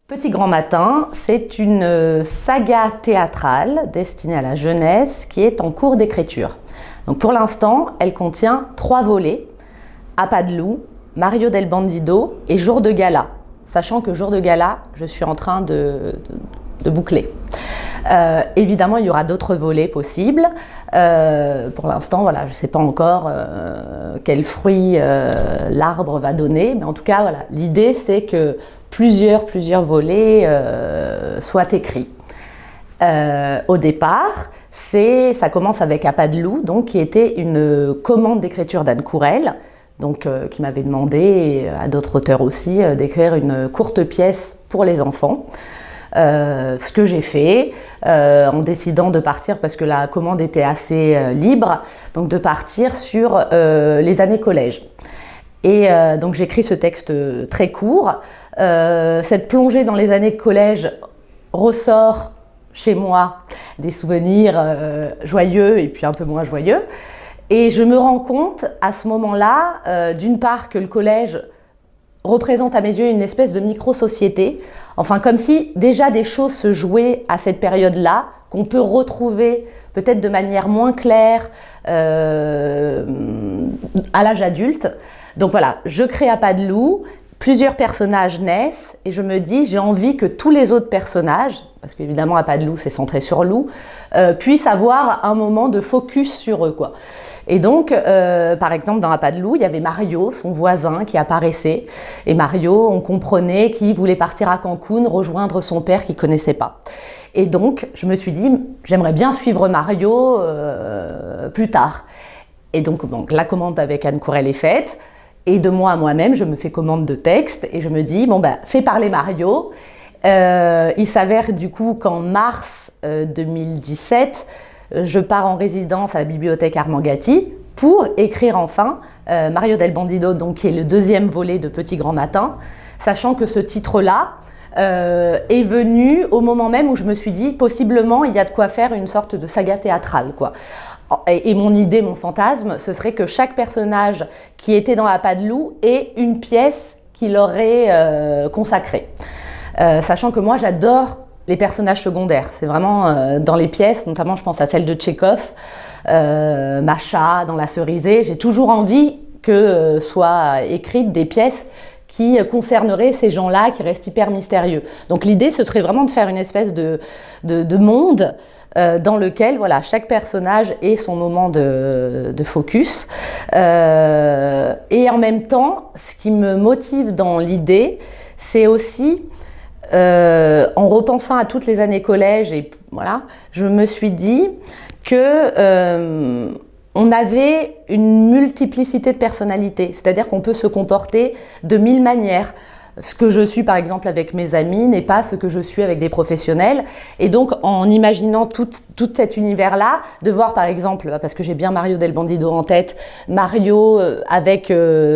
Petit Grand Matin, c'est une saga théâtrale destinée à la jeunesse qui est en cours d'écriture. Donc pour l'instant, elle contient 3 volets, À pas de loup, Mario del Bandido et Jour de gala. Sachant que Jour de gala, je suis en train de boucler. Évidemment, il y aura d'autres volets possibles. Pour l'instant, voilà, je ne sais pas encore quel fruit l'arbre va donner, mais en tout cas, voilà, l'idée c'est que plusieurs volets soient écrits. Au départ, ça commence avec À pas de loup, donc, qui était une commande d'écriture d'Anne Courelle, donc, qui m'avait demandé, et à d'autres auteurs aussi, d'écrire une courte pièce pour les enfants. Ce que j'ai fait en décidant de partir, parce que la commande était assez libre, donc de partir sur les années collège. Et donc j'écris ce texte très court. Cette plongée dans les années collège ressort chez moi des souvenirs joyeux et puis un peu moins joyeux. Et je me rends compte à ce moment-là, d'une part, que le collège représente à mes yeux une espèce de micro-société, enfin comme si déjà des choses se jouaient à cette période-là, qu'on peut retrouver peut-être de manière moins claire à l'âge adulte. Donc voilà, je crée À pas de loup, plusieurs personnages naissent et je me dis j'ai envie que tous les autres personnages, parce qu'évidemment À pas de loup c'est centré sur loup, puissent avoir un moment de focus sur eux, quoi. Et donc par exemple dans À pas de loup il y avait Mario, son voisin, qui apparaissait, et Mario, on comprenait qu'il voulait partir à Cancun rejoindre son père qu'il ne connaissait pas. Et donc je me suis dit j'aimerais bien suivre Mario plus tard. Et donc la commande avec Anne Courelle est faite. Et de moi à moi-même, je me fais commande de texte et je me dis, bon ben, fais parler Mario. Il s'avère du coup qu'en mars 2017, je pars en résidence à la bibliothèque Armand Gatti pour écrire enfin Mario del Bandido, donc, qui est le 2e volet de Petit Grand Matin, sachant que ce titre-là est venu au moment même où je me suis dit, possiblement, il y a de quoi faire une sorte de saga théâtrale, quoi. Et mon idée, mon fantasme, ce serait que chaque personnage qui était dans À pas de loup ait une pièce qui leur est consacrée. Sachant que moi, j'adore les personnages secondaires. C'est vraiment dans les pièces, notamment je pense à celle de Tchekhov, Macha, dans La Cerisée. J'ai toujours envie que soient écrites des pièces qui concerneraient ces gens-là, qui restent hyper mystérieux. Donc l'idée, ce serait vraiment de faire une espèce de monde dans lequel voilà, chaque personnage ait son moment de focus. Et en même temps, ce qui me motive dans l'idée, c'est aussi, en repensant à toutes les années collège, et voilà, je me suis dit que on avait une multiplicité de personnalités, c'est-à-dire qu'on peut se comporter de 1000 manières. Ce que je suis par exemple avec mes amis n'est pas ce que je suis avec des professionnels. Et donc en imaginant tout cet univers-là, de voir par exemple, parce que j'ai bien Mario del Bandido en tête, Mario avec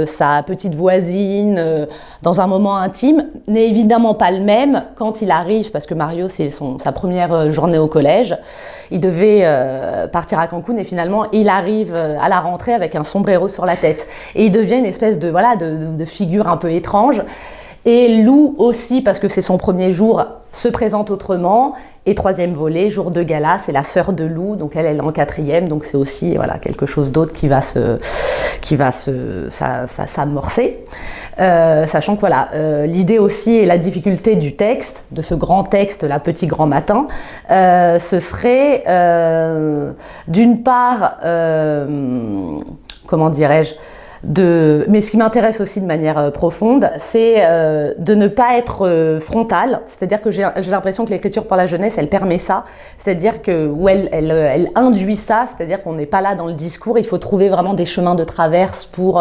sa petite voisine dans un moment intime, n'est évidemment pas le même quand il arrive, parce que Mario c'est sa première journée au collège. Il devait partir à Cancun et finalement il arrive à la rentrée avec un sombrero sur la tête. Et il devient une espèce de, voilà, de figure un peu étrange. Et Lou aussi, parce que c'est son premier jour, se présente autrement. Et 3e volet, Jour de gala, c'est la sœur de Lou, donc elle est en 4e, donc c'est aussi voilà, quelque chose d'autre qui va s'amorcer. Sachant que voilà, l'idée aussi et la difficulté du texte, de ce grand texte, là, Petit Grand Matin, ce serait d'une part, comment dirais-je, mais ce qui m'intéresse aussi de manière profonde, c'est de ne pas être frontale, c'est-à-dire que j'ai l'impression que l'écriture pour la jeunesse, elle permet ça, c'est-à-dire que où elle induit ça, c'est-à-dire qu'on n'est pas là dans le discours, il faut trouver vraiment des chemins de traverse pour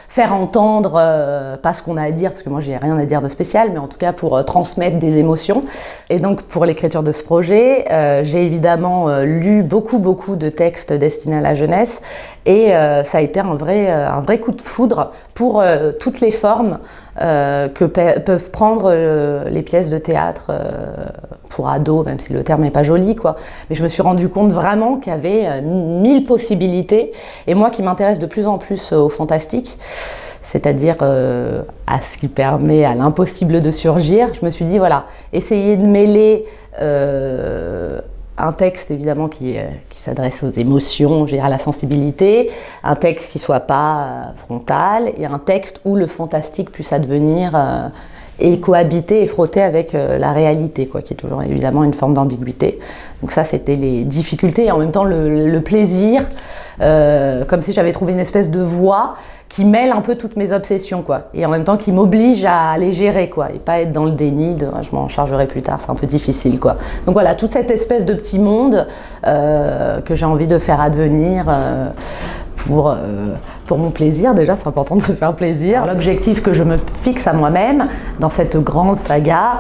faire entendre, pas ce qu'on a à dire, parce que moi j'ai rien à dire de spécial, mais en tout cas pour transmettre des émotions. Et donc pour l'écriture de ce projet, j'ai évidemment lu beaucoup de textes destinés à la jeunesse, et ça a été un vrai coup de foudre pour toutes les formes que peuvent prendre les pièces de théâtre pour ados, même si le terme n'est pas joli, quoi. Mais je me suis rendu compte vraiment qu'il y avait 1000 possibilités. Et moi qui m'intéresse de plus en plus au fantastique, c'est-à-dire à ce qui permet à l'impossible de surgir, je me suis dit, voilà, essayer de mêler un texte évidemment qui s'adresse aux émotions, je dirais à la sensibilité, un texte qui ne soit pas frontal, et un texte où le fantastique puisse advenir et cohabiter et frotter avec la réalité, quoi, qui est toujours évidemment une forme d'ambiguïté. Donc ça, c'était les difficultés, et en même temps le plaisir, comme si j'avais trouvé une espèce de voie qui mêle un peu toutes mes obsessions, quoi, et en même temps qui m'oblige à les gérer, quoi, et pas être dans le déni de je m'en chargerai plus tard, c'est un peu difficile, quoi. Donc voilà, toute cette espèce de petit monde que j'ai envie de faire advenir pour mon plaisir. Déjà, c'est important de se faire plaisir. L'objectif que je me fixe à moi-même dans cette grande saga,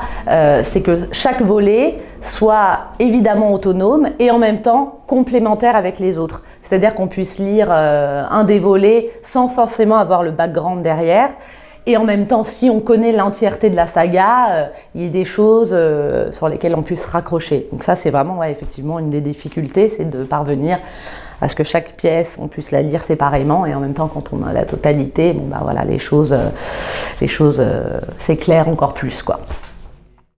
c'est que chaque volet soit évidemment autonome et en même temps complémentaire avec les autres. C'est-à-dire qu'on puisse lire un des volets sans forcément avoir le background derrière. Et en même temps, si on connaît l'entièreté de la saga, il y a des choses sur lesquelles on puisse se raccrocher. Donc ça, c'est vraiment effectivement une des difficultés, c'est de parvenir à ce que chaque pièce, on puisse la lire séparément, et en même temps, quand on a la totalité, bon, bah, voilà, les choses s'éclairent encore plus, quoi.